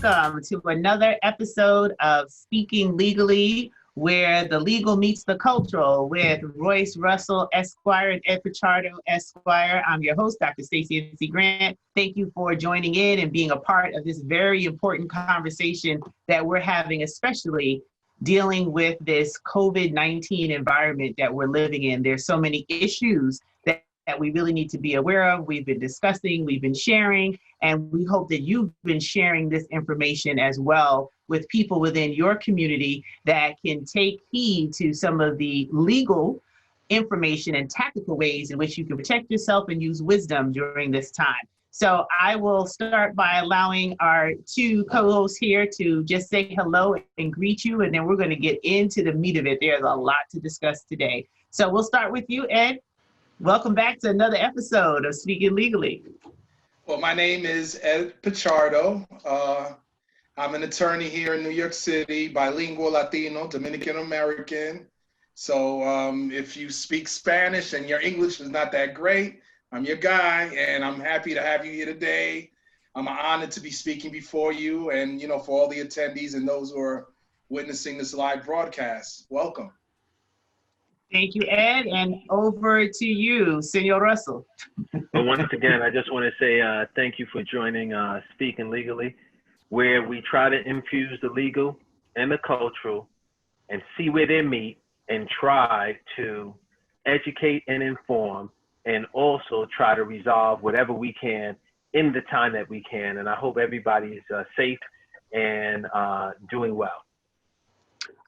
welcome to another episode of Speaking Legally, where the legal meets the cultural with Royce Russell, Esquire, and Pichardo, Esquire. I'm your host, Dr. Stacey N.C. Grant. Thank you for joining in and being a part of this very important conversation that we're having, especially dealing with this COVID-19 environment that we're living in. There's so many issues that we really need to be aware of. We've been discussing, we've been sharing, and we hope that you've been sharing this information as well with people within your community that can take heed to some of the legal information and tactical ways in which you can protect yourself and use wisdom during this time. So I will start by allowing our two co-hosts here to just say hello and greet you, and then we're going to get into the meat of it. There's a lot to discuss today. So we'll start with you, Ed. Welcome back to another episode of Speaking Legally. Well, my name is Ed Pichardo. I'm an attorney here in New York City, bilingual Latino, Dominican American. So if you speak Spanish and your English is not that great, I'm your guy, and I'm happy to have you here today. I'm honored to be speaking before you and, for all the attendees and those who are witnessing this live broadcast. Welcome. Thank you, Ed, and over to you, Senor Russell. Well, once again, I just want to say thank you for joining Speaking Legally, where we try to infuse the legal and the cultural and see where they meet and try to educate and inform and also try to resolve whatever we can in the time that we can. And I hope everybody is safe and doing well.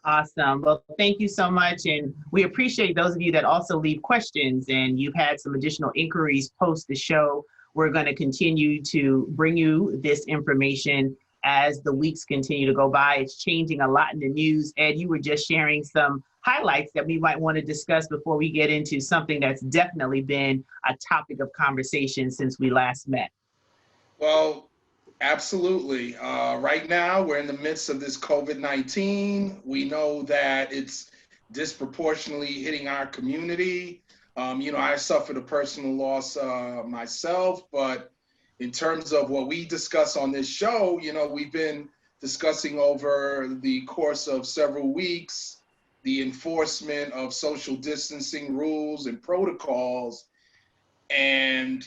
Awesome. Well, thank you so much. And we appreciate those of you that also leave questions, and you've had some additional inquiries post the show. We're going to continue to bring you this information as the weeks continue to go by. It's changing a lot in the news. Ed, you were just sharing some highlights that we might want to discuss before we get into something that's definitely been a topic of conversation since we last met. Well, absolutely. Right now, we're in the midst of this COVID-19. We know that it's disproportionately hitting our community. I suffered a personal loss myself, but in terms of what we discuss on this show, we've been discussing over the course of several weeks the enforcement of social distancing rules and protocols. And,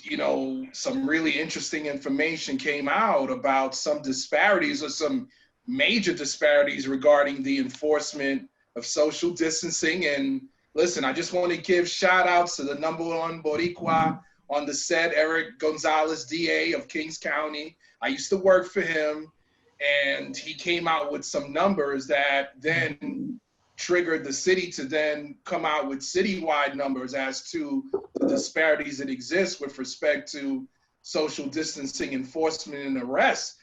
some really interesting information came out about some disparities or some major disparities regarding the enforcement of social distancing. And listen, I just want to give shout outs to the number one Boricua on the set, Eric Gonzalez, DA of Kings County. I used to work for him, and he came out with some numbers that then triggered the city to then come out with citywide numbers as to the disparities that exist with respect to social distancing enforcement and arrests.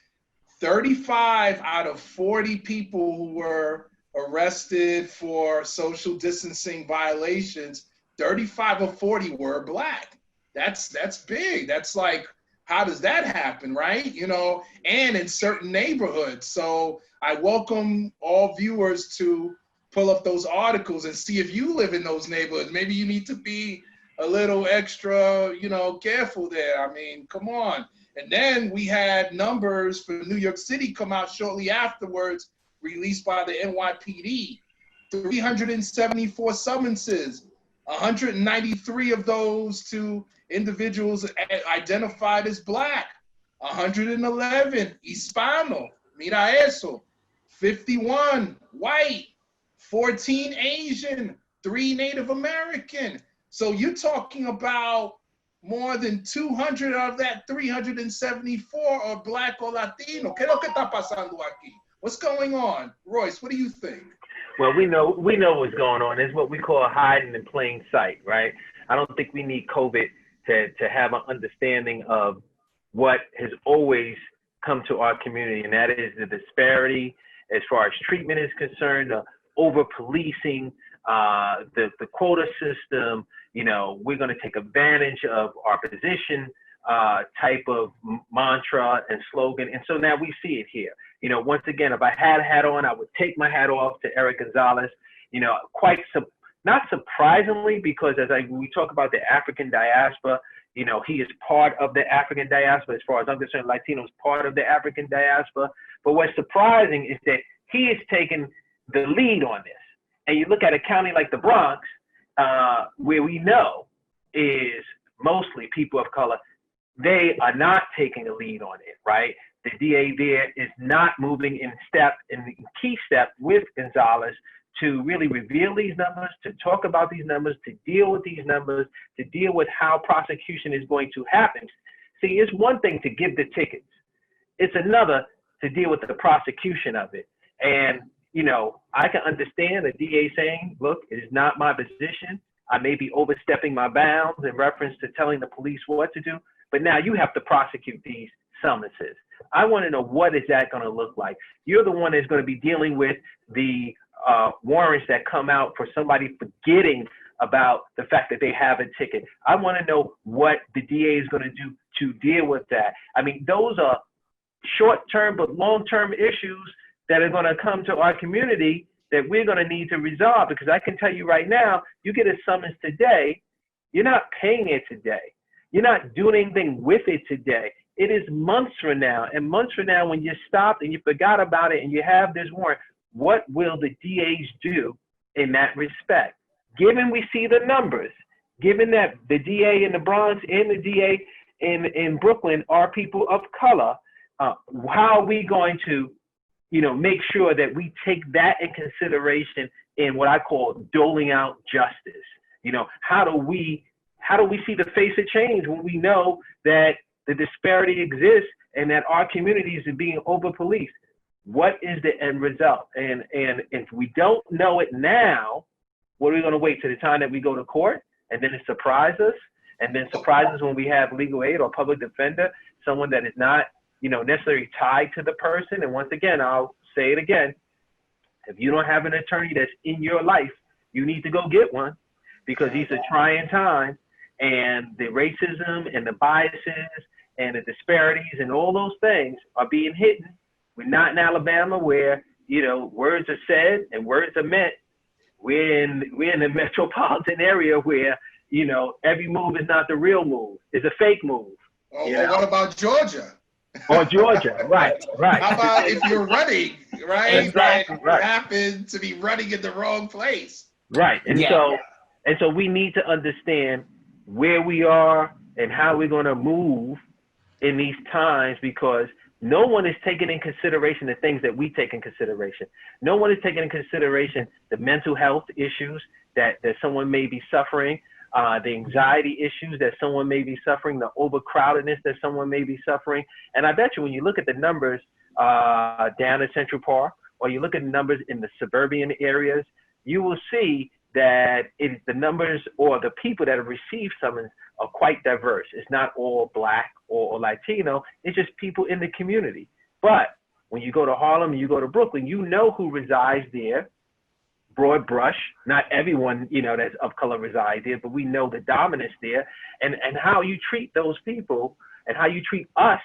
35 out of 40 people who were arrested for social distancing violations, 35 of 40 were Black. That's big. That's like, how does that happen, right? And in certain neighborhoods. So I welcome all viewers to pull up those articles and see if you live in those neighborhoods. Maybe you need to be a little extra, careful there. I mean, come on. And then we had numbers for New York City come out shortly afterwards, released by the NYPD. 374 summonses, 193 of those to individuals identified as Black, 111 Hispano, mira eso, 51 white, 14 Asian, 3 Native American. So you're talking about more than 200 of that 374 are Black or Latino. ¿Qué es lo que está pasando aquí? What's going on? Royce, what do you think? Well, we know what's going on. It's what we call hiding in plain sight, right? I don't think we need COVID to have an understanding of what has always come to our community, and that is the disparity as far as treatment is concerned, over policing, the quota system. We're going to take advantage of our position type of mantra and slogan. And so now we see it here. Once again, if I had a hat on, I would take my hat off to Eric Gonzalez. Not surprisingly, because we talk about the African diaspora, You know, he is part of the African diaspora. As far as I'm concerned, Latino is part of the African diaspora. But what's surprising is that he is taking the lead on this. And you look at a county like the Bronx, where we know is mostly people of color, they are not taking a lead on it, right? The DA there is not moving in key step with Gonzalez to really reveal these numbers, to talk about these numbers, to deal with these numbers, to deal with how prosecution is going to happen. See, it's one thing to give the tickets. It's another to deal with the prosecution of it. And, you know, I can understand the DA saying, look, it is not my position. I may be overstepping my bounds in reference to telling the police what to do, but now you have to prosecute these summonses. I want to know, what is that going to look like? You're the one that's going to be dealing with the warrants that come out for somebody forgetting about the fact that they have a ticket. I want to know what the DA is going to do to deal with that. I mean, those are short-term but long-term issues that are going to come to our community that we're going to need to resolve, because I can tell you right now, you get a summons today, you're not paying it today. You're not doing anything with it today. It is months from now. And months from now, when you stopped and you forgot about it and you have this warrant, what will the DAs do in that respect? Given we see the numbers, given that the DA in the Bronx and the DA in Brooklyn are people of color, how are we going to, you know, make sure that we take that in consideration in what I call doling out justice? You know, how do we see the face of change when we know that the disparity exists and that our communities are being over-policed? What is the end result? And if we don't know it now, what are we going to wait till the time that we go to court and then it surprises us? And then surprises when we have legal aid or public defender, someone that is not, you know, necessarily tied to the person. And once again, I'll say it again, if you don't have an attorney that's in your life, you need to go get one, because these are trying times, and the racism and the biases and the disparities and all those things are being hidden. We're not in Alabama where, you know, words are said and words are meant. We're in the metropolitan area where, you know, every move is not the real move. It's a fake move. Oh, well, what about Georgia? Or Georgia, right. How about if you're running, right? Exactly, You happen to be running in the wrong place. Right, and so we need to understand where we are and how we're going to move in these times, because no one is taking in consideration the things that we take in consideration. No one is taking in consideration the mental health issues that someone may be suffering, the anxiety issues that someone may be suffering, the overcrowdedness that someone may be suffering. And I bet you when you look at the numbers down at Central Park, or you look at the numbers in the suburban areas, you will see that the numbers or the people that have received summons are quite diverse. It's not all Black or Latino, it's just people in the community. But when you go to Harlem and you go to Brooklyn, you know who resides there. Broad brush, not everyone, you know, that's of color resides there, but we know the dominance there. And how you treat those people and how you treat us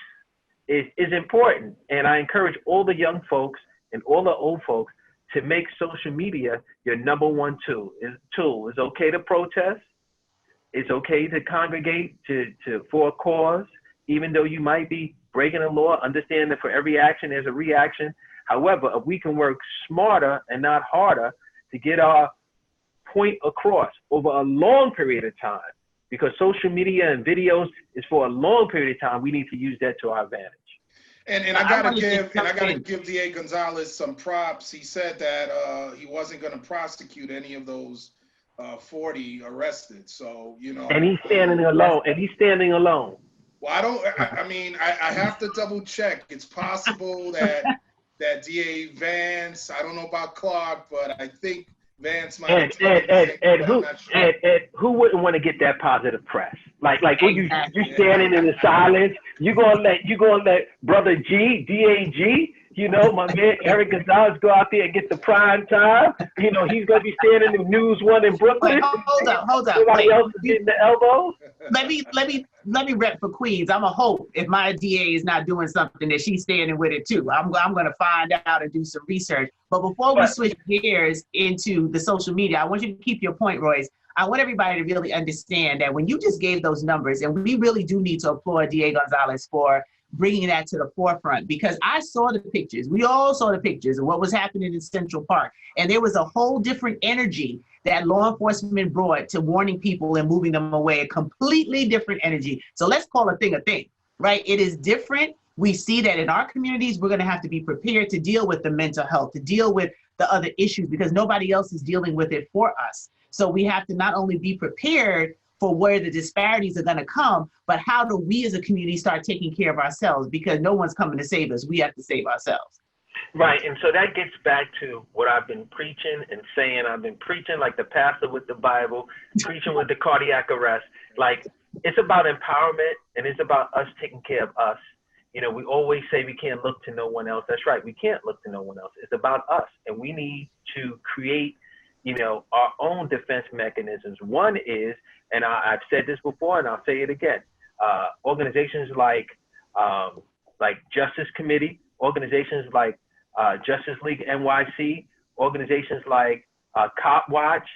is important. And I encourage all the young folks and all the old folks to make social media your number one tool. It's okay to protest. It's okay to congregate for a cause, even though you might be breaking the law. Understand that for every action, there's a reaction. However, if we can work smarter and not harder to get our point across over a long period of time, because social media and videos is for a long period of time, we need to use that to our advantage. And I gotta give DA Gonzalez some props. He said that he wasn't going to prosecute any of those 40 arrested. So, you know. And he's standing alone. Well, I have to double check. It's possible that DA Vance, I don't know about Clark, but I think Vance might have Ed, who wouldn't want to get that positive press? Like you standing in the silence, you gonna let brother DAG, you know, my man Eric Gonzalez go out there and get the prime time. You know, he's gonna be standing in News One in Brooklyn. Wait, hold up. Everybody else is getting the elbow. Let let me rep for Queens. I'm a hope if my DA is not doing something that she's standing with it too. I'm going to find out and do some research. But before we switch gears into the social media, I want you to keep your point, Royce. I want everybody to really understand that when you just gave those numbers, and we really do need to applaud DA Gonzalez for bringing that to the forefront, because I saw the pictures. We all saw the pictures of what was happening in Central Park. And there was a whole different energy that law enforcement brought to warning people and moving them away, a completely different energy. So let's call a thing, right? It is different. We see that in our communities, we're going to have to be prepared to deal with the mental health, to deal with the other issues, because nobody else is dealing with it for us. So we have to not only be prepared for where the disparities are going to come, but how do we as a community start taking care of ourselves? Because no one's coming to save us. We have to save ourselves. Right, and so that gets back to what I've been preaching and saying. I've been preaching like the pastor with the Bible, preaching with the cardiac arrest. Like, it's about empowerment, and it's about us taking care of us. You know, we always say we can't look to no one else. That's right, we can't look to no one else. It's about us, and we need to create, you know, our own defense mechanisms. One is, and I've said this before, and I'll say it again, organizations like Justice Committee, organizations like Justice League NYC, organizations like Cop Watch,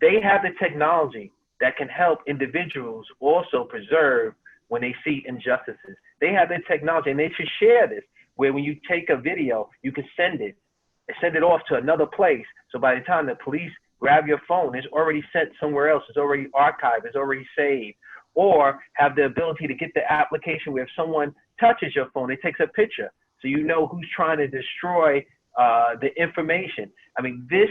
they have the technology that can help individuals also preserve when they see injustices. They have the technology, and they should share this, where when you take a video, you can send it off to another place. So by the time the police grab your phone, it's already sent somewhere else. It's already archived. It's already saved. Or have the ability to get the application where if someone touches your phone, it takes a picture, so you know who's trying to destroy the information. I mean, this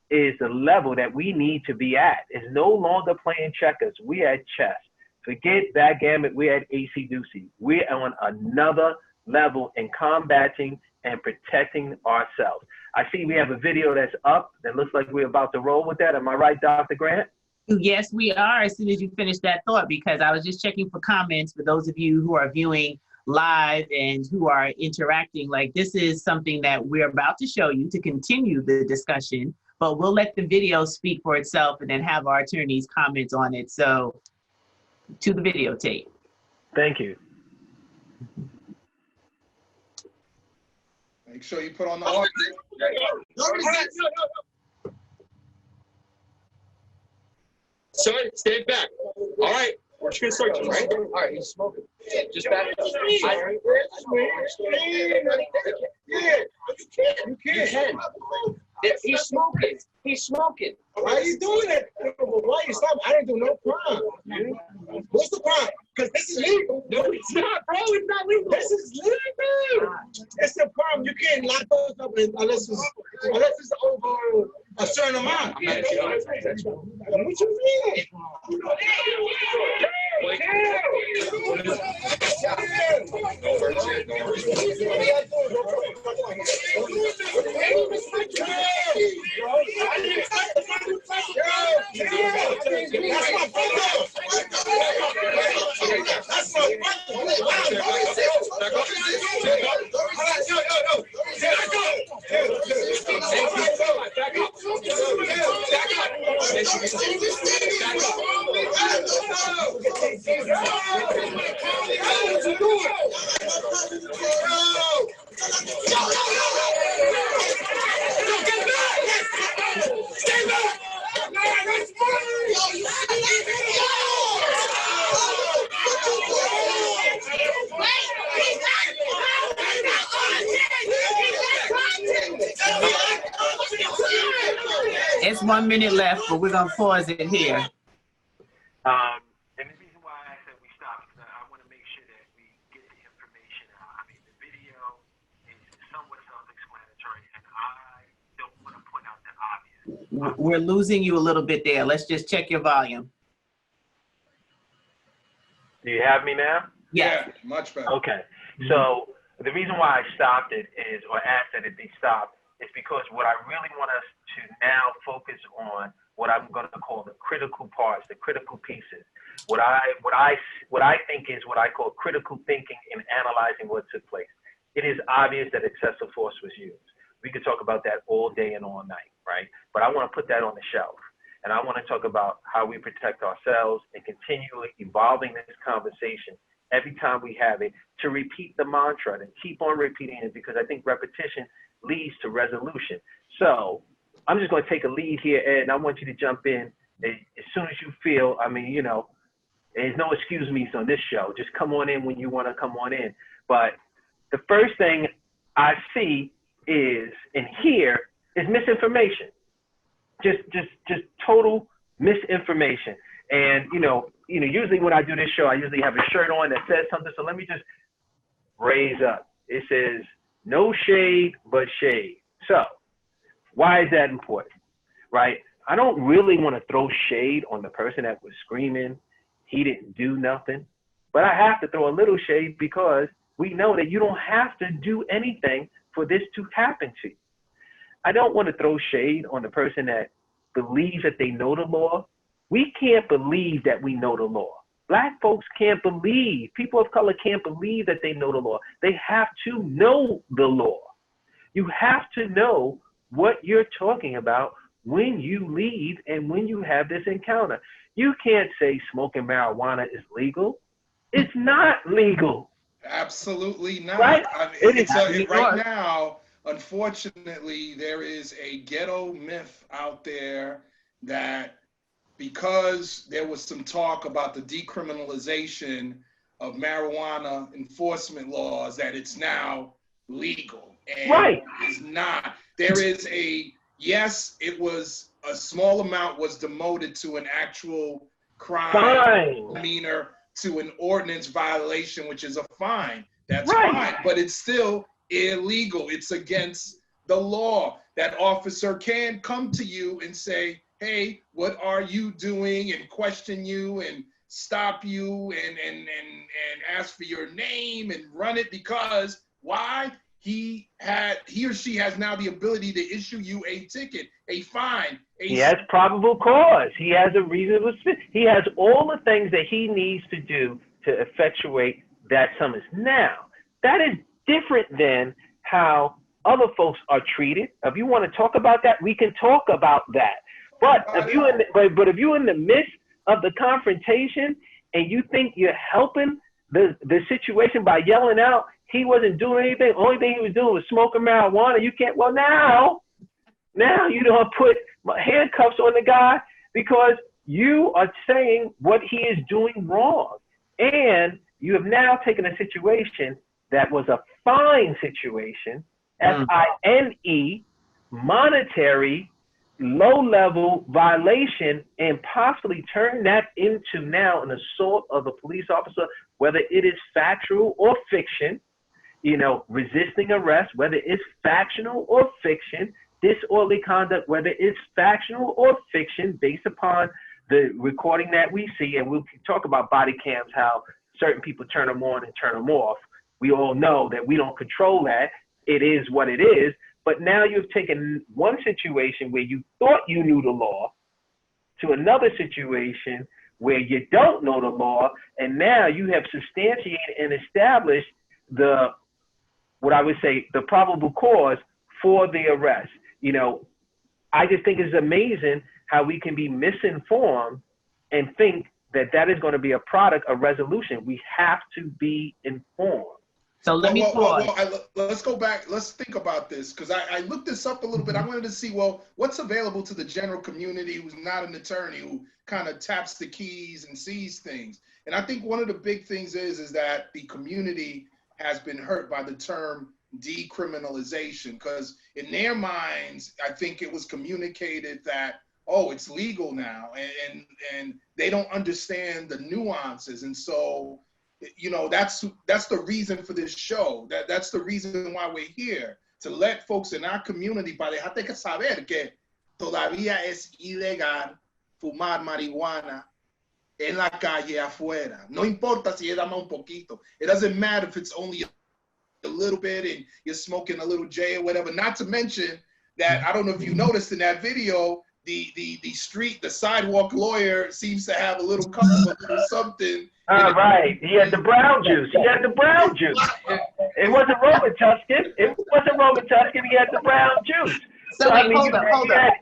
is the level that we need to be at. It's no longer playing checkers. We at chess. Forget backgammon. We're at AC-deucey. We're on another level in combating and protecting ourselves. I see we have a video that's up that looks like we're about to roll with that. Am I right, Dr. Grant? Yes, we are, as soon as you finish that thought, because I was just checking for comments for those of you who are viewing live and who are interacting. Like, this is something that we're about to show you to continue the discussion, but we'll let the video speak for itself and then have our attorneys comment on it. So to the videotape. Thank you. Make sure you put on the audio. Sorry, stand back. All right, we're just gonna start you, right? All right, he's smoking. Just back up. You can. He's smoking. He's smoking. Why are you doing that? Why you stop? I didn't do no crime. What's the crime? Because this is legal. No, it's not, bro. It's not legal. This is legal. It's a crime. You can't lock those up unless it's over a certain amount. What you mean? It's 1 minute left, but we're gonna pause it here. And the reason why I said we stop is I want to make sure that we get the information out. I mean, the video is somewhat self-explanatory, and I don't want to point out the obvious. We're losing you a little bit there. Let's just check your volume. Do you have me now? Yes. Yeah, much better. Okay. So the reason why I stopped it is, or asked that it be stopped, is because what I really want us to now focus on, what I'm going to call the critical parts, the critical pieces. What I think is what I call critical thinking in analyzing what took place. It is obvious that excessive force was used. We could talk about that all day and all night, right? But I want to put that on the shelf. And I want to talk about how we protect ourselves and continually evolving this conversation every time we have it, to repeat the mantra and keep on repeating it, because I think repetition leads to resolution. So I'm just going to take a lead here, Ed, and I want you to jump in as soon as you feel. I mean, you know, there's no excuse me's on this show. Just come on in when you want to come on in. But the first thing I see is and hear is misinformation. Just total misinformation. And usually when I do this show, I usually have a shirt on that says something. So let me just raise up. It says no shade but shade. So why is that important, right? I don't really want to throw shade on the person that was screaming. He didn't do nothing, but I have to throw a little shade because we know that you don't have to do anything for this to happen to you. I don't want to throw shade on the person that believes that they know the law. We can't believe that we know the law. Black folks can't believe, people of color can't believe that they know the law. They have to know the law. You have to know what you're talking about when you leave and when you have this encounter. You can't say smoking marijuana is legal. It's not legal. Absolutely not. Right? I mean, right now, unfortunately, there is a ghetto myth out there that because there was some talk about the decriminalization of marijuana enforcement laws, that it's now legal. And right. It's not. There is yes, it was a small amount was demoted to an actual crime misdemeanor to an ordinance violation, which is a fine. That's fine, but it's still illegal. It's against the law. That officer can come to you and say, hey, what are you doing, and question you and stop you and ask for your name and run it, because why? He or she has now the ability to issue you a ticket, a fine. He has probable cause. He has a reasonable. He has all the things that he needs to do to effectuate that summons. Now, that is different than how other folks are treated. If you want to talk about that, we can talk about that. But if you're in the midst of the confrontation and you think you're helping the situation by yelling out, he wasn't doing anything. Only thing he was doing was smoking marijuana. You can't. Well, now you don't put handcuffs on the guy because you are saying what he is doing wrong, and you have now taken a situation that was a fine situation, FINE, monetary, low-level violation, and possibly turn that into now an assault of a police officer, whether it is factual or fiction. Resisting arrest, whether it's factional or fiction, disorderly conduct, whether it's factional or fiction, based upon the recording that we see. And we'll talk about body cams, how certain people turn them on and turn them off. We all know that we don't control that. It is what it is. But now you've taken one situation where you thought you knew the law to another situation where you don't know the law. And now you have substantiated and established what I would say, the probable cause for the arrest. I just think it's amazing how we can be misinformed and think that is going to be a product of resolution. We have to be informed. So let me pause. Let's go back. Let's think about this, because I looked this up a little bit. I wanted to see, what's available to the general community who's not an attorney, who kind of taps the keys and sees things. And I think one of the big things is that the community has been hurt by the term decriminalization, because in their minds, I think it was communicated that, it's legal now, and they don't understand the nuances. And so, that's the reason for this show. That's the reason why we're here, to let folks in our community, para dejarte que saber que todavía es ilegal fumar marihuana en la calle afuera. No importa si es más un poquito. It doesn't matter if it's only a little bit and you're smoking a little J or whatever. Not to mention that, I don't know if you noticed in that video, the sidewalk lawyer seems to have a little cup of something. Right. He had the brown juice. It wasn't Robitussin. He had the brown juice. So wait, hold up.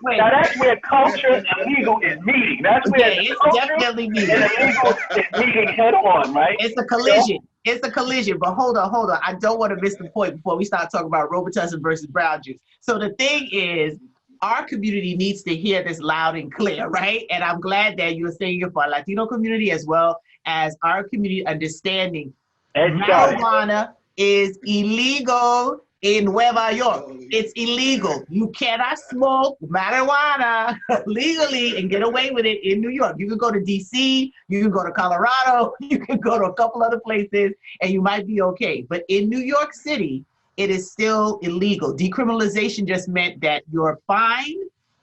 Now that's where culture and legal is meeting. That's where it's culture definitely meeting. And legal is meeting head on, right? It's a collision. It's a collision. But hold on. I don't want to miss the point before we start talking about Robitussin versus brown juice. So the thing is, our community needs to hear this loud and clear, right? And I'm glad that you're saying it for our Latino community as well as our community understanding marijuana is illegal in Nueva York. It's illegal. You cannot smoke marijuana legally and get away with it in New York. You can go to DC, you can go to Colorado, you can go to a couple other places, and you might be okay. But in New York City, it is still illegal. Decriminalization just meant that your fine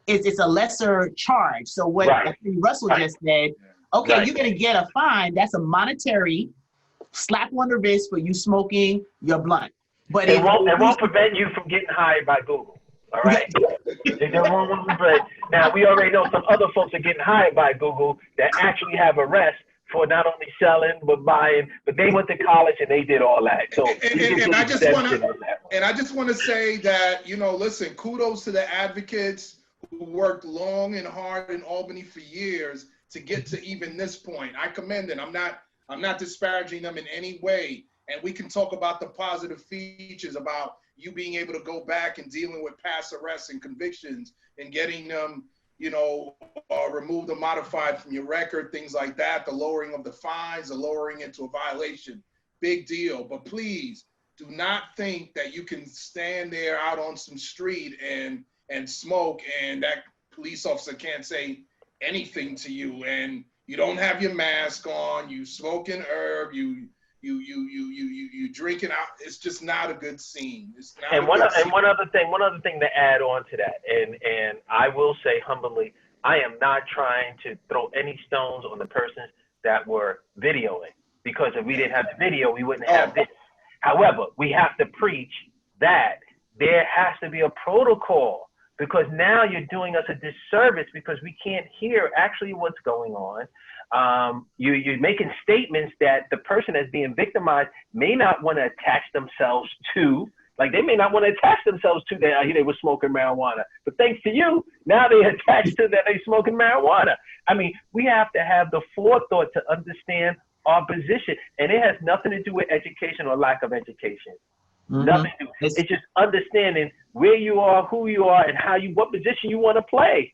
it's a lesser charge. So what Russell just said, okay, you're gonna get a fine. That's a monetary slap on the wrist for you smoking your blunt. But it won't prevent you from getting hired by Google. All right. Now we already know some other folks are getting hired by Google that actually have arrests for not only selling but buying, but they went to college and they did all that. So and I just want to say that, you know, listen, kudos to the advocates who worked long and hard in Albany for years to get to even this point. I commend them. I'm not disparaging them in any way. And we can talk about the positive features about you being able to go back and dealing with past arrests and convictions and getting them, you know, removed or modified from your record, things like that, the lowering of the fines, the lowering into a violation, big deal. But please do not think that you can stand there out on some street and smoke and that police officer can't say anything to you and you don't have your mask on, you smoking herb, you drinking out. It's just not a good scene. It's not. And one other thing to add on to that, and I will say humbly, I am not trying to throw any stones on the persons that were videoing, because if we didn't have the video, we wouldn't have this. However, we have to preach that there has to be a protocol, because now you're doing us a disservice because we can't hear actually what's going on. You're making statements that the person that's being victimized may not want to attach themselves to. Like, they may not want to attach themselves to that. I hear they were smoking marijuana, but thanks to you, now they attached to that they smoking marijuana. I mean, we have to have the forethought to understand our position, and it has nothing to do with education or lack of education. Mm-hmm. Nothing to do. It's just understanding where you are, who you are, and what position you want to play.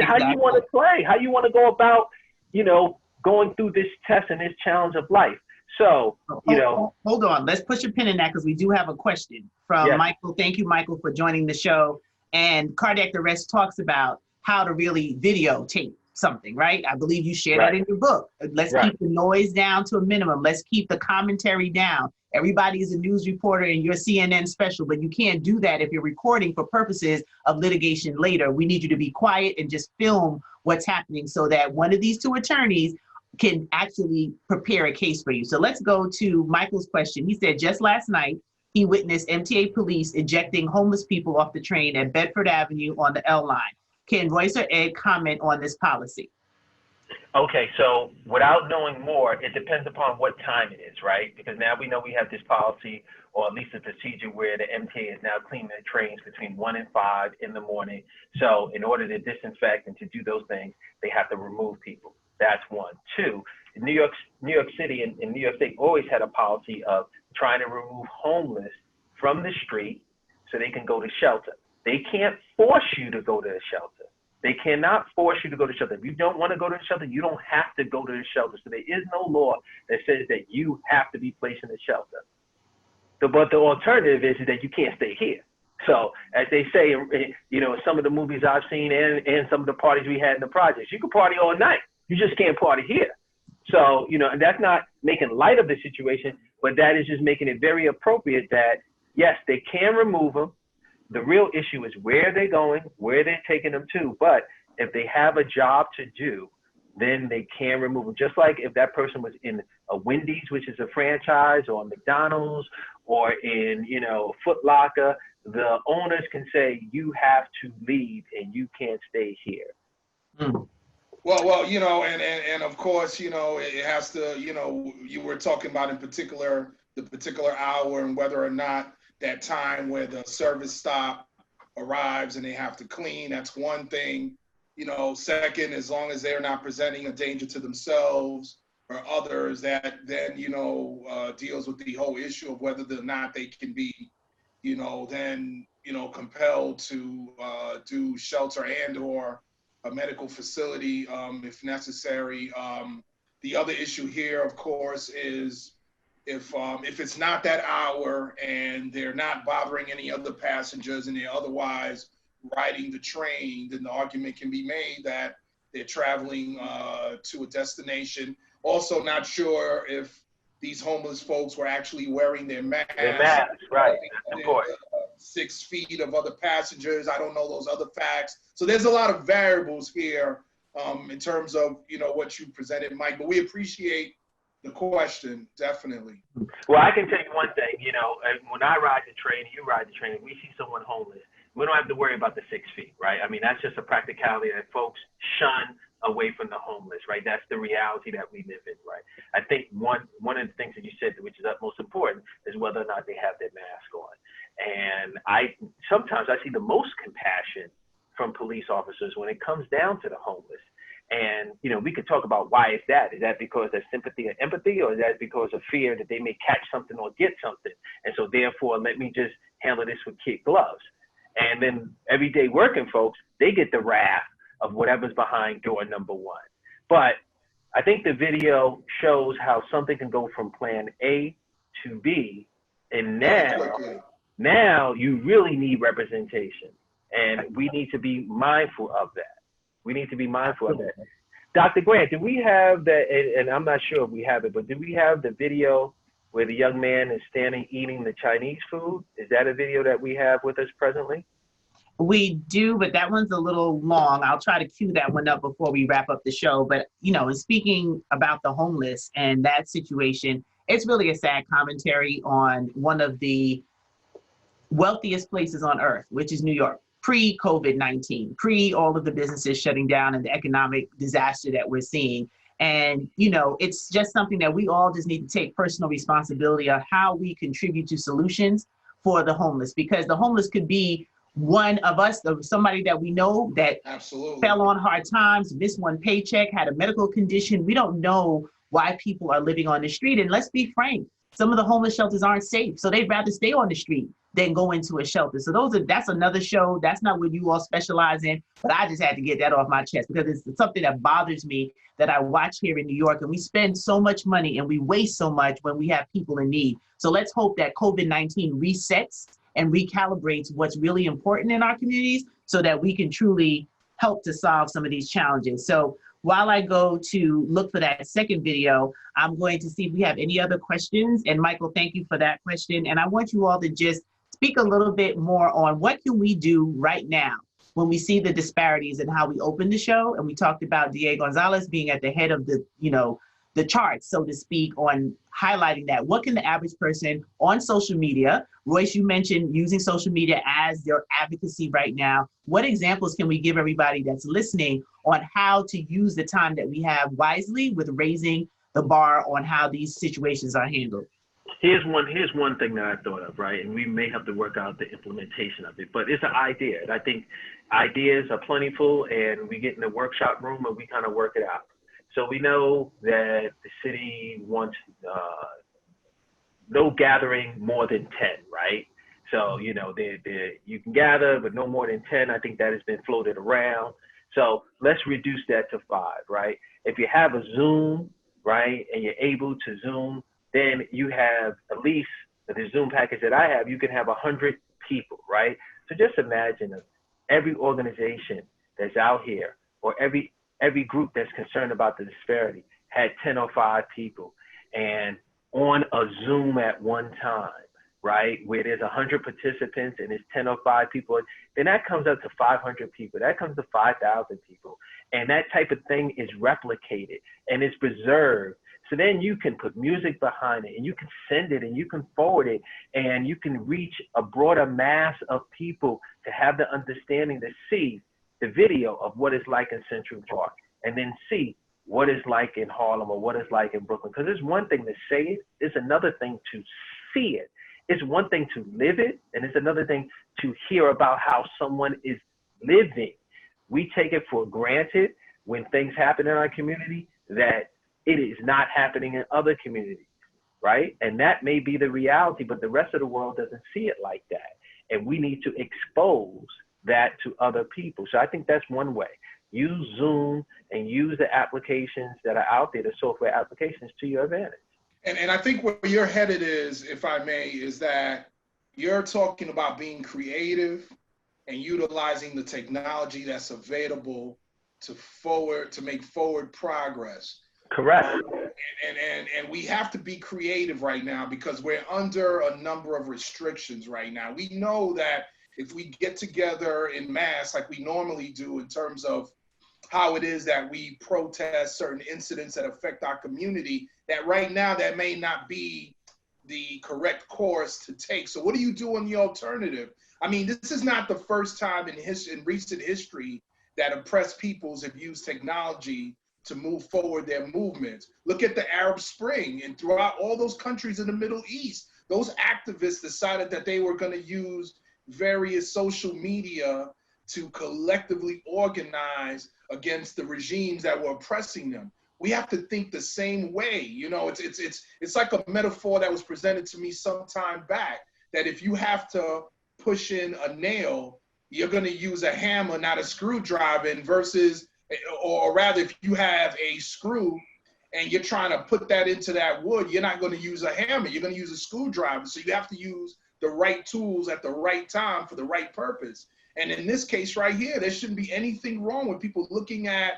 How you want to play, how you want to go about, you know, going through this test and this challenge of life. So, you know. Hold on. Let's push a pin in that because we do have a question from Michael. Thank you, Michael, for joining the show. And Cardiac Arrest talks about how to really videotape something, right? I believe you shared that in your book. Let's keep the noise down to a minimum. Let's keep the commentary down. Everybody is a news reporter and you're CNN special, but you can't do that if you're recording for purposes of litigation later. We need you to be quiet and just film what's happening so that one of these two attorneys can actually prepare a case for you. So let's go to Michael's question. He said just last night, he witnessed MTA police ejecting homeless people off the train at Bedford Avenue on the L line. Can Royce or Ed comment on this policy? Okay, so without knowing more, it depends upon what time it is, right? Because now we know we have this policy, or at least a procedure where the MTA is now cleaning the trains between 1 and 5 in the morning. So in order to disinfect and to do those things, they have to remove people. That's one. Two, New York City and New York State always had a policy of trying to remove homeless from the street so they can go to shelter. They can't force you to go to the shelter. They cannot force you to go to shelter. If you don't want to go to the shelter, you don't have to go to the shelter. So there is no law that says that you have to be placed in the shelter. But the alternative is that you can't stay here. So as they say, you know, some of the movies I've seen and some of the parties we had in the projects, you can party all night. You just can't party here. So, you know, and that's not making light of the situation, but that is just making it very appropriate that, yes, they can remove them. The real issue is where they're going, where they're taking them to. But if they have a job to do, then they can remove them. Just like if that person was in a Wendy's, which is a franchise, or a McDonald's, or in, you know, Foot Locker, the owners can say, you have to leave and you can't stay here. Mm. Well, you know, and of course, you know, it has to, you know, you were talking about in particular, the particular hour and whether or not that time where the service stop arrives and they have to clean. That's one thing. You know, second, as long as they're not presenting a danger to themselves or others, that then, you know, deals with the whole issue of whether or not they can be, you know, then, you know, compelled to do shelter and or a medical facility if necessary. The other issue here, of course, is if it's not that hour and they're not bothering any other passengers and they're otherwise riding the train, then the argument can be made that they're traveling to a destination. Also, not sure if these homeless folks were actually wearing their masks. Their masks, right? Of course. 6 feet of other passengers. I don't know those other facts. So there's a lot of variables here in terms of, you know, what you presented, Mike. But we appreciate the question, definitely. Well, I can tell you one thing. You know, when I ride the train, you ride the train, we see someone homeless, we don't have to worry about the 6 feet, right? I mean, that's just a practicality that folks shun away from the homeless, right? That's the reality that we live in, right? I think one of the things that you said, which is utmost important, is whether or not they have their mask on. And sometimes I see the most compassion from police officers when it comes down to the homeless. And, you know, we could talk about why is that? Is that because of sympathy and empathy, or is that because of fear that they may catch something or get something? And so therefore, let me just handle this with kid gloves. And then everyday working folks, they get the wrath of whatever's behind door number 1. But I think the video shows how something can go from plan A to B. And now you really need representation. And we need to be mindful of that. We need to be mindful of that. Dr. Grant, do we have that, and I'm not sure if we have it, but do we have the video where the young man is standing eating the Chinese food? Is that a video that we have with us presently? We do, but that one's a little long. I'll try to cue that one up before we wrap up the show. But, you know, in speaking about the homeless and that situation, it's really a sad commentary on one of the wealthiest places on earth, which is New York, pre-COVID-19, pre all of the businesses shutting down and the economic disaster that we're seeing. And, you know, it's just something that we all just need to take personal responsibility of how we contribute to solutions for the homeless, because the homeless could be one of us, somebody that we know that Absolutely fell on hard times, missed one paycheck, had a medical condition. We don't know why people are living on the street. And let's be frank, some of the homeless shelters aren't safe. So they'd rather stay on the street than go into a shelter. So that's another show. That's not what you all specialize in, but I just had to get that off my chest because it's something that bothers me that I watch here in New York. And we spend so much money and we waste so much when we have people in need. So let's hope that COVID-19 resets and recalibrates what's really important in our communities so that we can truly help to solve some of these challenges. So while I go to look for that second video, I'm going to see if we have any other questions. And Michael, thank you for that question. And I want you all to just speak a little bit more on what can we do right now when we see the disparities and how we opened the show. And we talked about D.A. Gonzalez being at the head of the, you know, the charts, so to speak, on highlighting that. What can the average person on social media, Royce, you mentioned using social media as their advocacy right now. What examples can we give everybody that's listening on how to use the time that we have wisely with raising the bar on how these situations are handled? Here's one thing that I thought of, right? And we may have to work out the implementation of it, but it's an idea. And I think ideas are plentiful, and we get in the workshop room and we kind of work it out. So we know that the city wants no gathering more than 10, right? So, you know, you can gather, but no more than 10. I think that has been floated around. So let's reduce that to 5, right? If you have a Zoom, right, and you're able to Zoom, then you have at least the Zoom package that I have, you can have 100 people, right? So just imagine if every organization that's out here or every group that's concerned about the disparity had 10 or 5 people and on a Zoom at one time, right, where there's 100 participants and it's 10 or 5 people, then that comes up to 500 people. That comes to 5,000 people. And that type of thing is replicated and it's preserved. So then you can put music behind it and you can send it and you can forward it and you can reach a broader mass of people to have the understanding to see the video of what it's like in Central Park and then see what it's like in Harlem or what it's like in Brooklyn. Because it's one thing to say it, it's another thing to see it. It's one thing to live it, and it's another thing to hear about how someone is living. We take it for granted when things happen in our community that it is not happening in other communities, right? And that may be the reality, but the rest of the world doesn't see it like that. And we need to expose that to other people. So I think that's one way. Use Zoom and use the applications that are out there, the software applications, to your advantage. And I think where you're headed is, if I may, is that you're talking about being creative and utilizing the technology that's available to make forward progress. Correct. And we have to be creative right now because we're under a number of restrictions right now. We know that if we get together in mass like we normally do in terms of how it is that we protest certain incidents that affect our community, that right now that may not be the correct course to take. So what do you do on the alternative? I mean, this is not the first time in recent history that oppressed peoples have used technology to move forward their movements. Look at the Arab Spring, and throughout all those countries in the Middle East, those activists decided that they were going to use various social media to collectively organize against the regimes that were oppressing them. We have to think the same way. You know, it's like a metaphor that was presented to me some time back, that if you have to push in a nail, you're going to use a hammer, not a screwdriver, and versus, or rather, if you have a screw and you're trying to put that into that wood, you're not going to use a hammer, you're going to use a screwdriver. So you have to use the right tools at the right time for the right purpose. And in this case right here, there shouldn't be anything wrong with people looking at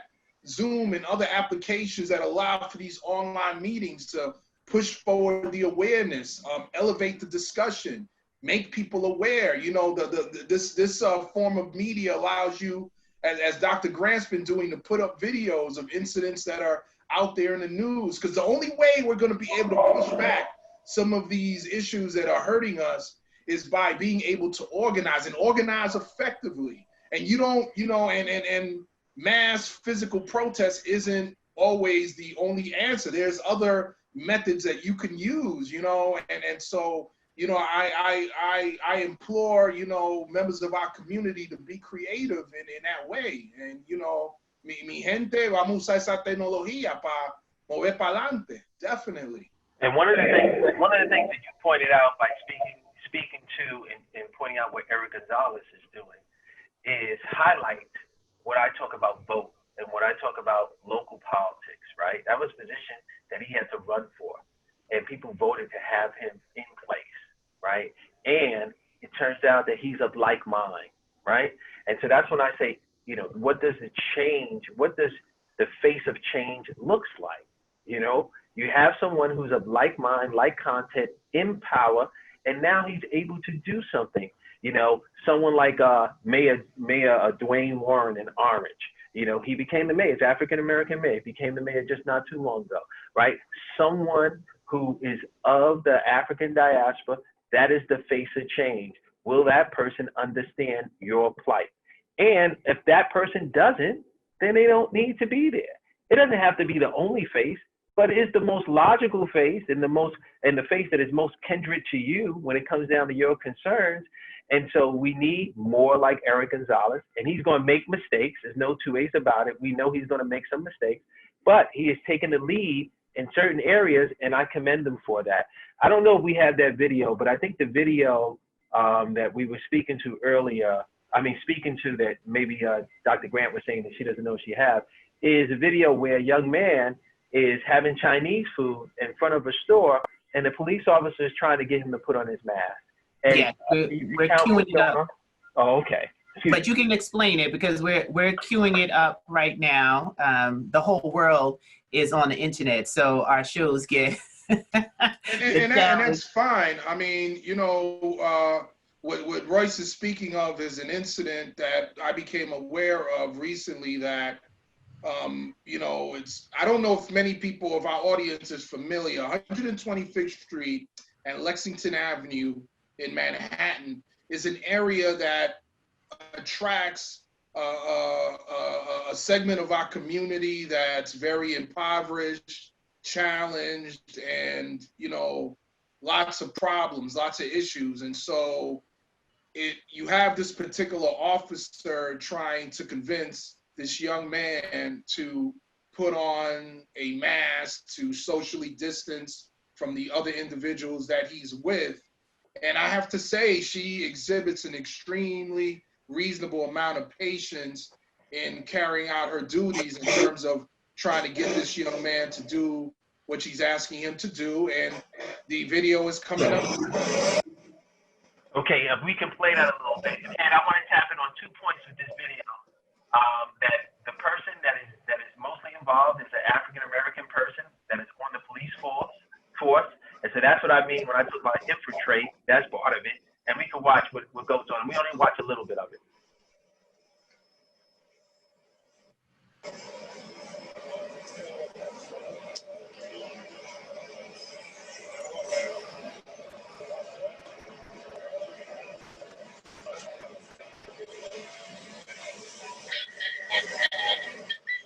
Zoom and other applications that allow for these online meetings to push forward the awareness, elevate the discussion, make people aware. You know, this form of media allows you, as Dr. Grant's been doing, to put up videos of incidents that are out there in the news. Because the only way we're going to be able to push back some of these issues that are hurting us is by being able to organize and organize effectively. And you don't, you know, and mass physical protest isn't always the only answer. There's other methods that you can use, you know, and so, you know, I implore, you know, members of our community to be creative in that way. And, you know, mi gente, vamos a usar esa tecnología para mover para adelante, definitely. And one of the things that you pointed out by speaking to and pointing out what Eric Gonzalez is doing is highlight what I talk about vote and what I talk about local politics, right? That was a position that he had to run for, and people voted to have him in place, right? And it turns out that he's of like mind, right? And so that's when I say, you know, what does the face of change looks like? You know, you have someone who's of like mind, like content, in power, and now he's able to do something. You know, someone like Mayor Dwayne Warren in Orange. You know, he became the mayor. It's African-American mayor. He became the mayor just not too long ago, right? Someone who is of the African diaspora, that is the face of change. Will that person understand your plight? And if that person doesn't, then they don't need to be there. It doesn't have to be the only face, but it is the most logical face and the face that is most kindred to you when it comes down to your concerns. And so we need more like Eric Gonzalez, and he's going to make mistakes. There's no two ways about it. We know he's going to make some mistakes, but he has taken the lead in certain areas, and I commend him for that. I don't know if we have that video, but I think the video that we were speaking to earlier, that maybe Dr. Grant was saying that she doesn't know she has, is a video where a young man is having Chinese food in front of a store, and the police officer is trying to get him to put on his mask. And yeah, we're queuing it up. Oh, okay. But you can explain it because we're queuing it up right now. The whole world is on the internet, so our shows get. and that's fine. I mean, you know, what Royce is speaking of is an incident that I became aware of recently that, you know, I don't know if many people of our audience is familiar. 125th Street and Lexington Avenue in Manhattan is an area that attracts a segment of our community that's very impoverished, challenged, and, you know, lots of problems, lots of issues. And so you have this particular officer trying to convince this young man to put on a mask, to socially distance from the other individuals that he's with. And I have to say, she exhibits an extremely reasonable amount of patience in carrying out her duties in terms of trying to get this young man to do what she's asking him to do. And the video is coming up. Okay, if we can play that a little bit. And I want to tap in on 2 points with this video. That the person that is mostly involved is an African-American person that is on the police force. And so that's what I mean when I talk about infiltrate. That's part of it. And we can watch what goes on. We only watch a little bit of it.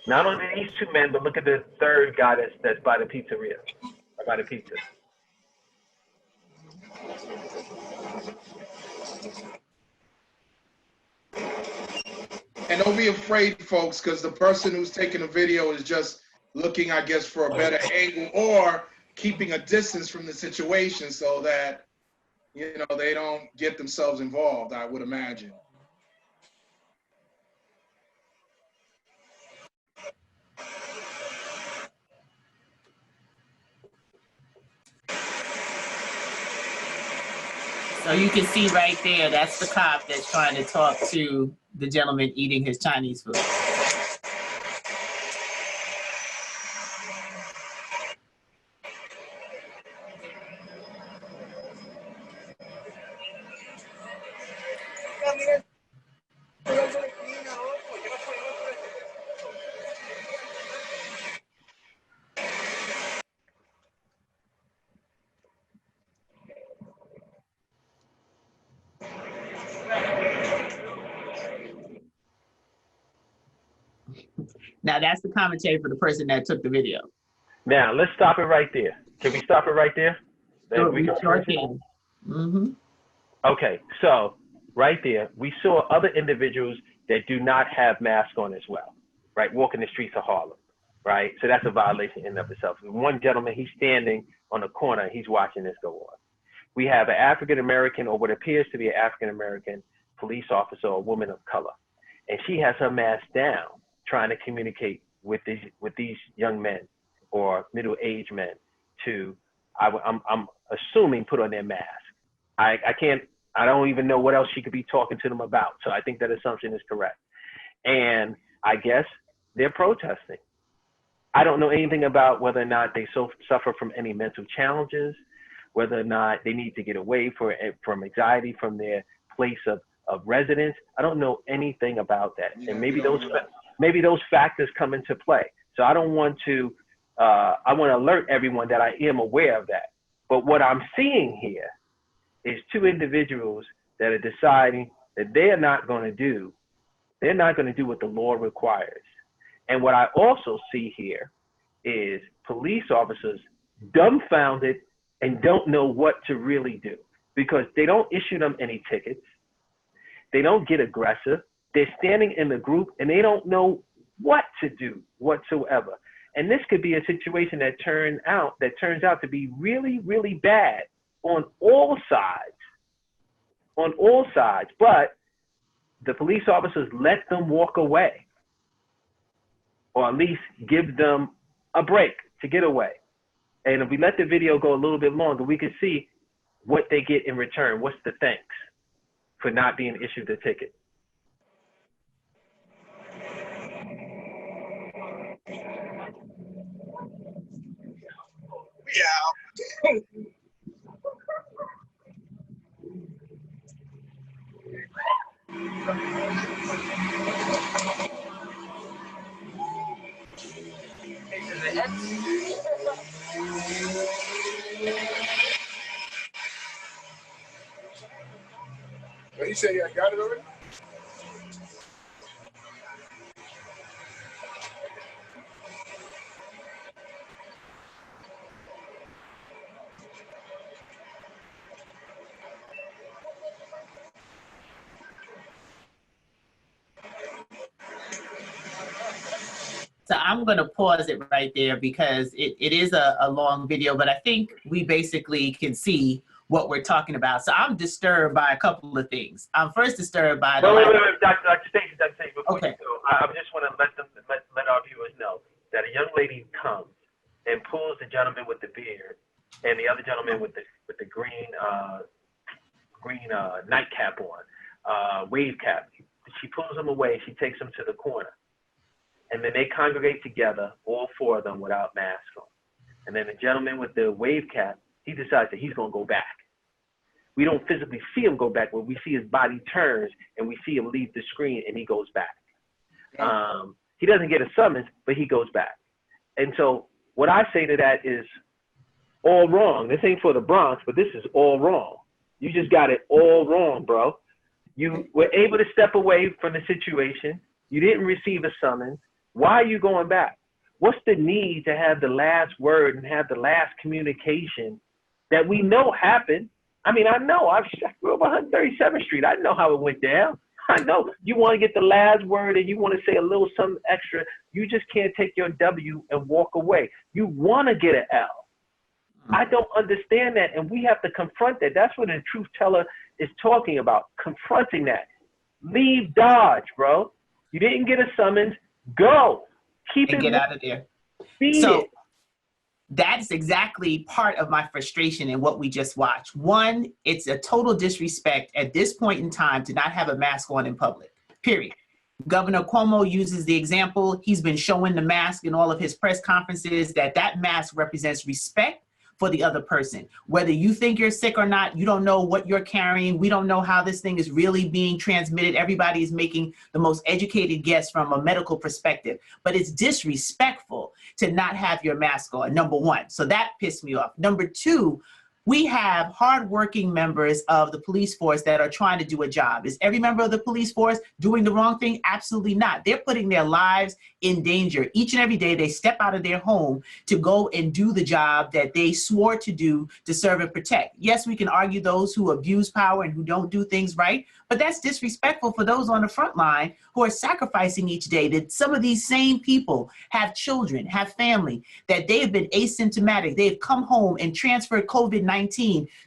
Not only these 2 men, but look at the third guy that's by the pizzeria, or by the pizza. And don't be afraid, folks, because the person who's taking the video is just looking, I guess, for a better angle or keeping a distance from the situation so that, you know, they don't get themselves involved, I would imagine. So you can see right there, that's the cop that's trying to talk to the gentleman eating his Chinese food. Now that's the commentary for the person that took the video. Now let's stop it right there. Can we stop it right there? Sure, we sure can. Mm-hmm. Okay, so right there, we saw other individuals that do not have masks on as well, right? Walking the streets of Harlem, right? So that's a violation in and of itself. One gentleman, he's standing on the corner, he's watching this go on. We have an African-American, or what appears to be an African-American police officer or woman of color, and she has her mask down, trying to communicate with these young men or middle-aged men to, I'm assuming, put on their mask. I don't even know what else she could be talking to them about. So I think that assumption is correct. And I guess they're protesting. I don't know anything about whether or not they suffer from any mental challenges, whether or not they need to get away from anxiety from their place of residence. I don't know anything about that. Yeah, and maybe those factors come into play. So I don't want to, I want to alert everyone that I am aware of that. But what I'm seeing here is 2 individuals that are deciding that they're not going to do what the law requires. And what I also see here is police officers dumbfounded and don't know what to really do, because they don't issue them any tickets. They don't get aggressive. They're standing in the group and they don't know what to do whatsoever. And this could be a situation that turns out to be really, really bad on all sides. But the police officers let them walk away, or at least give them a break to get away. And if we let the video go a little bit longer, we can see what they get in return. What's the thanks for not being issued a ticket? Yeah. What you say? I got it already? So I'm going to pause it right there because it is a long video, but I think we basically can see what we're talking about. So I'm disturbed by a couple of things. I'm first disturbed by the... Wait, Dr. Stacy, before okay. you go, I just want to let our viewers know that a young lady comes and pulls the gentleman with the beard and the other gentleman with the green nightcap on, wave cap. She pulls them away. She takes them to the corner. And then they congregate together, all four of them without masks on. And then the gentleman with the wave cap, he decides that he's going to go back. We don't physically see him go back, but we see his body turns and we see him leave the screen and he goes back. He doesn't get a summons, but he goes back. And so what I say to that is all wrong. This ain't for the Bronx, but this is all wrong. You just got it all wrong, bro. You were able to step away from the situation. You didn't receive a summons. Why are you going back? What's the need to have the last word and have the last communication that we know happened? I mean, I know. I grew up on 137th Street. I know how it went down. I know. You want to get the last word and you want to say a little something extra. You just can't take your W and walk away. You want to get an L. I don't understand that, and we have to confront that. That's what a truth teller is talking about, confronting that. Leave Dodge, bro. You didn't get a summons. Go. Keep and it. Get out of there. Feed So it. that's exactly part of my frustration in what we just watched. One, it's a total disrespect at this point in time to not have a mask on in public, period. Governor Cuomo uses the example. He's been showing the mask in all of his press conferences that mask represents respect for the other person. Whether you think you're sick or not, you don't know what you're carrying. We don't know how this thing is really being transmitted. Everybody is making the most educated guess from a medical perspective, but it's disrespectful to not have your mask on, number one. So that pissed me off. Number two, we have hardworking members of the police force that are trying to do a job. Is every member of the police force doing the wrong thing? Absolutely not. They're putting their lives in danger. Each and every day they step out of their home to go and do the job that they swore to do to serve and protect. Yes, we can argue those who abuse power and who don't do things right, but that's disrespectful for those on the front line who are sacrificing each day. That some of these same people have children, have family, that they have been asymptomatic. They've come home and transferred COVID-19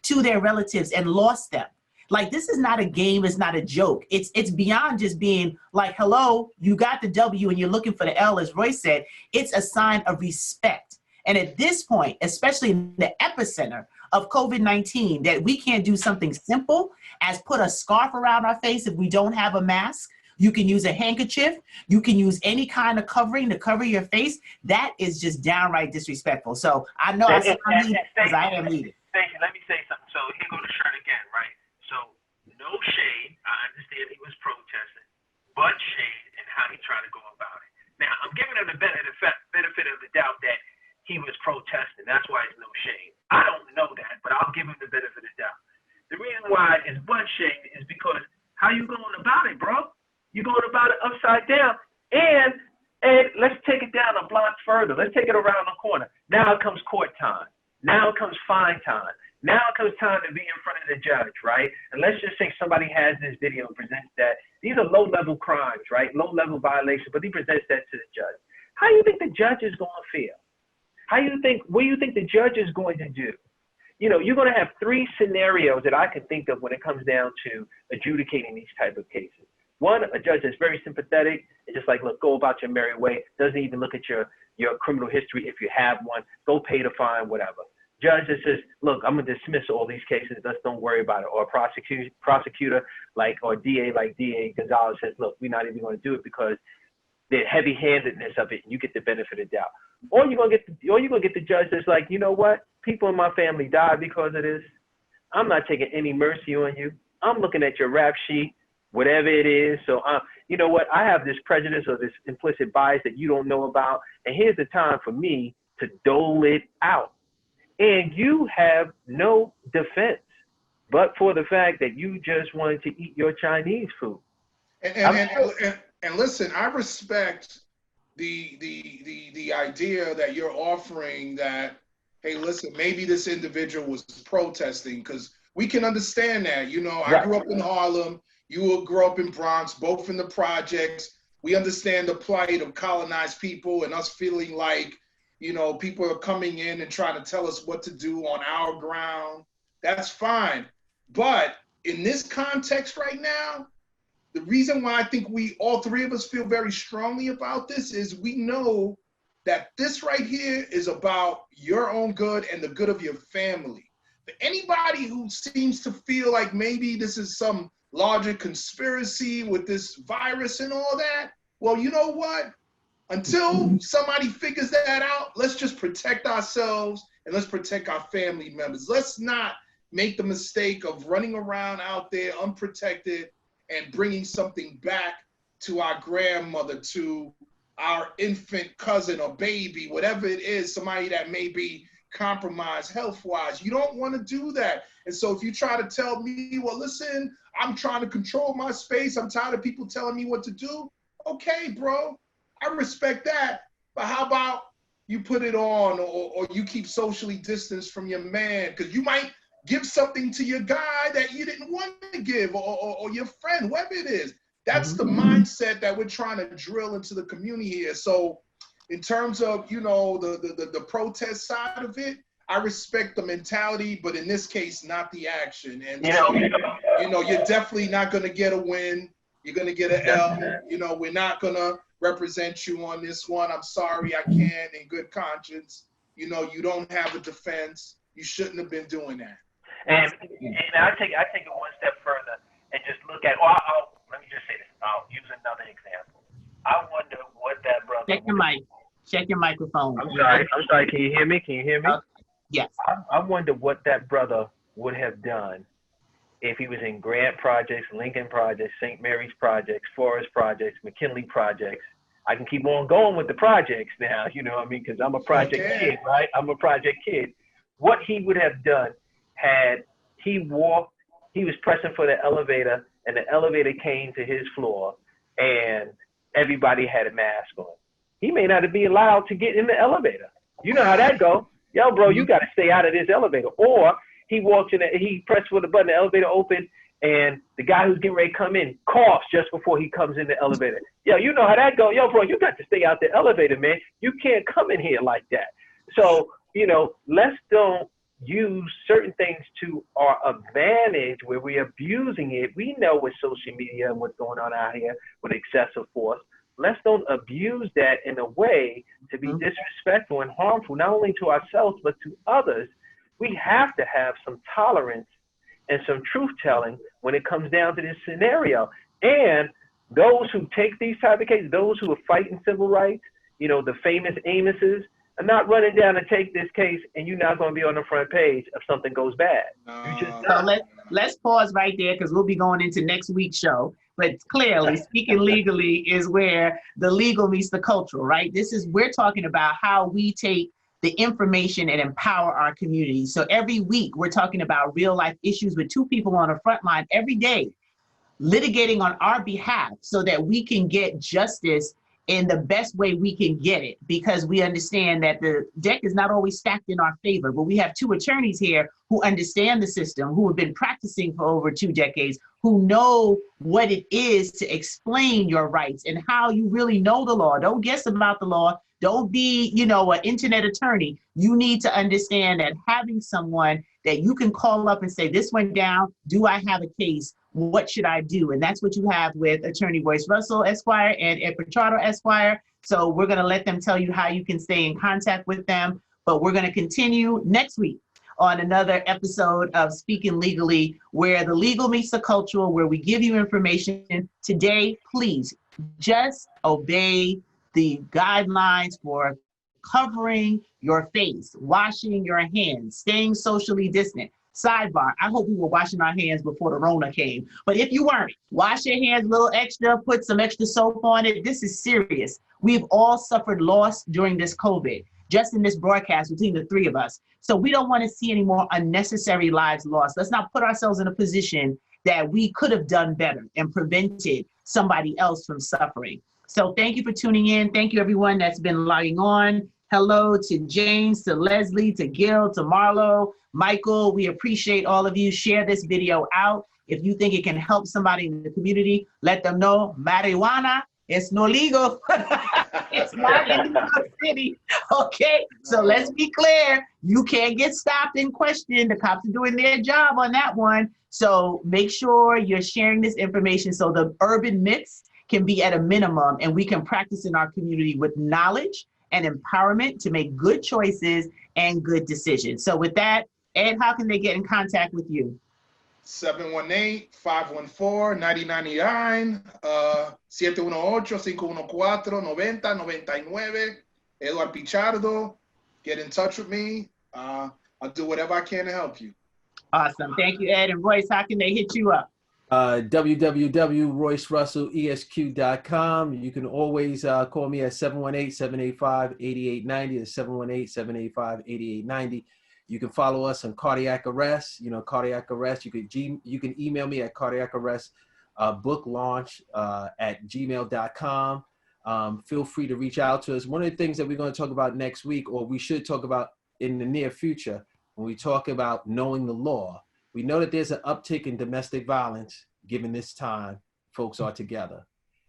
to their relatives and lost them. Like, this is not a game. It's not a joke. It's beyond just being like, hello, you got the W and you're looking for the L, as Royce said. It's a sign of respect. And at this point, especially in the epicenter of COVID-19, that we can't do something simple as put a scarf around our face if we don't have a mask. You can use a handkerchief. You can use any kind of covering to cover your face. That is just downright disrespectful. So I know I sound leading because I am leading. Stacey, let me say something. So here go the shirt again, right? So no shade. I understand he was protesting, but shade in how he tried to go about it. Now, I'm giving him the benefit of the doubt that he was protesting. That's why it's no shade. I don't know that, but I'll give him the benefit of the doubt. The reason why it's butt shade is because how you going about it, bro? You're going about it upside down. And let's take it down a block further. Let's take it around the corner. Now it comes court time. Now it comes fine time. Now it comes time to be in front of the judge, right? And let's just say somebody has this video and presents that. These are low-level crimes, right? Low-level violations, but he presents that to the judge. How do you think the judge is going to feel? What do you think the judge is going to do? You know, you're going to have three scenarios that I can think of when it comes down to adjudicating these type of cases. One, a judge that's very sympathetic. It's just like, look, go about your merry way. Doesn't even look at your criminal history if you have one. Go pay the fine, whatever. Judge that says, look, I'm going to dismiss all these cases. Just don't worry about it. Or a prosecutor or DA like DA Gonzalez says, look, we're not even going to do it because the heavy-handedness of it, and you get the benefit of the doubt. Or you're gonna get the judge that's like, you know what? People in my family died because of this. I'm not taking any mercy on you. I'm looking at your rap sheet, whatever it is. So, you know what? I have this prejudice or this implicit bias that you don't know about, and here's the time for me to dole it out. And you have no defense, but for the fact that you just wanted to eat your Chinese food. And listen, I respect the idea that you're offering that, hey, listen, maybe this individual was protesting, because we can understand that. You know, I grew up in Harlem, you grew up in Bronx, both in the projects. We understand the plight of colonized people and us feeling like, you know, people are coming in and trying to tell us what to do on our ground. That's fine. But in this context right now, the reason why I think all three of us feel very strongly about this is we know that this right here is about your own good and the good of your family. For anybody who seems to feel like maybe this is some larger conspiracy with this virus and all that, well, you know what? Until somebody figures that out, let's just protect ourselves and let's protect our family members. Let's not make the mistake of running around out there unprotected and bringing something back to our grandmother, to our infant cousin or baby, whatever it is, somebody that may be compromised health-wise. You don't want to do that. And so if you try to tell me, well, listen, I'm trying to control my space, I'm tired of people telling me what to do. Okay, bro, I respect that. But how about you put it on, or you keep socially distanced from your man, because you might give something to your guy that you didn't want to give, or your friend, whoever it is. That's the mindset that we're trying to drill into the community here. So in terms of, you know, the protest side of it, I respect the mentality, but in this case, not the action. And so, you know, you're definitely not going to get a win. You're going to get an L. You know, we're not going to represent you on this one. I'm sorry, I can't in good conscience. You know, you don't have a defense. You shouldn't have been doing that. And I take it one step further and just look at, let me just say this. I'll use another example. I wonder what that brother. Check your mic. Check your microphone. I'm sorry. Can you hear me? Yes. I wonder what that brother would have done if he was in Grant Projects, Lincoln Projects, St. Mary's Projects, Forest Projects, McKinley Projects. I can keep on going with the projects now, you know what I mean? Because I'm a project kid, right? I'm a project kid. What he would have done had he was pressing for the elevator, and the elevator came to his floor, and everybody had a mask on. He may not be allowed to get in the elevator. You know how that go. Yo, bro, you got to stay out of this elevator. Or he walks in, he pressed for the button, the elevator opened, and the guy who's getting ready to come in coughs just before he comes in the elevator. Yo, you know how that go. Yo, bro, you got to stay out the elevator, man. You can't come in here like that. So, you know, let's don't use certain things to our advantage where we're abusing it. We know with social media and what's going on out here with excessive force. Let's don't abuse that in a way to be disrespectful and harmful, not only to ourselves, but to others. We have to have some tolerance and some truth telling when it comes down to this scenario. And those who take these type of cases, those who are fighting civil rights, you know, the famous Amoses, are not running down and take this case and you're not going to be on the front page if something goes bad. So let's pause right there, because we'll be going into next week's show. But clearly, speaking legally is where the legal meets the cultural, right? We're talking about how we take the information and empower our community. So every week we're talking about real life issues with two people on the front line every day, litigating on our behalf so that we can get justice in the best way we can get it, because we understand that the deck is not always stacked in our favor, but we have two attorneys here who understand the system, who have been practicing for over 2 decades, who know what it is to explain your rights and how you really know the law. Don't guess about the law. Don't be, you know, an internet attorney. You need to understand that having someone that you can call up and say, this went down, do I have a case? What should I do? And that's what you have with attorney Royce Russell, Esquire, and Pichardo, Esquire. So we're going to let them tell you how you can stay in contact with them. But we're going to continue next week on another episode of Speaking Legally, where the legal meets the cultural, where we give you information. Today, please just obey the guidelines for covering your face, washing your hands, staying socially distant. Sidebar, I hope we were washing our hands before the Rona came. But if you weren't, wash your hands a little extra, put some extra soap on it. This is serious. We've all suffered loss during this COVID, just in this broadcast between the three of us. So we don't want to see any more unnecessary lives lost. Let's not put ourselves in a position that we could have done better and prevented somebody else from suffering. So thank you for tuning in. Thank you, everyone that's been logging on. Hello to James, to Leslie, to Gil, to Marlo, Michael. We appreciate all of you. Share this video out. If you think it can help somebody in the community, let them know marijuana It's no legal. It's not in New York City. Okay, so let's be clear. You can't get stopped and questioned. The cops are doing their job on that one. So make sure you're sharing this information so the urban myths can be at a minimum and we can practice in our community with knowledge and empowerment to make good choices and good decisions. So with that, Ed, how can they get in contact with you? 718-514-9099, 718-514-9099, Edward Pichardo. Get in touch with me. I'll do whatever I can to help you. Awesome. Thank you, Ed. And Royce, how can they hit you up? www.roycerussellesq.com. You can always call me at 718-785-8890 or 718-785-8890. You can follow us on cardiac arrest. You know, cardiac arrest. You can email me at cardiac arrest book launch at gmail.com. Feel free to reach out to us. One of the things that we're going to talk about next week, or we should talk about in the near future, when we talk about knowing the law, we know that there's an uptick in domestic violence given this time folks are together.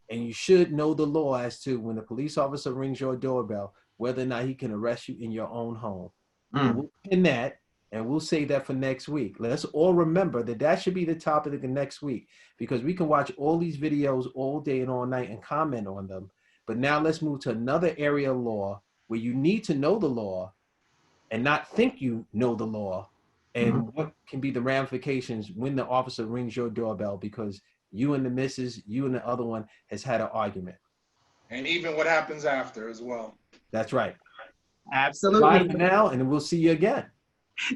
And you should know the law as to when a police officer rings your doorbell, whether or not he can arrest you in your own home. We'll pin that, and we'll save that for next week. Let's all remember that that should be the topic of the next week, because we can watch all these videos all day and all night and comment on them. But now let's move to another area of law where you need to know the law and not think you know the law, and what can be the ramifications when the officer rings your doorbell because you and the missus, you and the other one has had an argument. And even what happens after as well. That's right. Absolutely. Bye for now, and we'll see you again.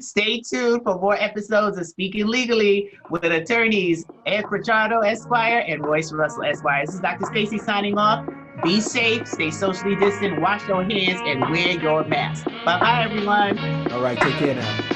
Stay tuned for more episodes of Speaking Legally with attorneys Ed Pichardo, Esquire, and Royce Russell, Esquire. This is Dr. Stacy signing off. Be safe, stay socially distant, wash your hands, and wear your mask. Bye-bye, everyone. All right, take care now.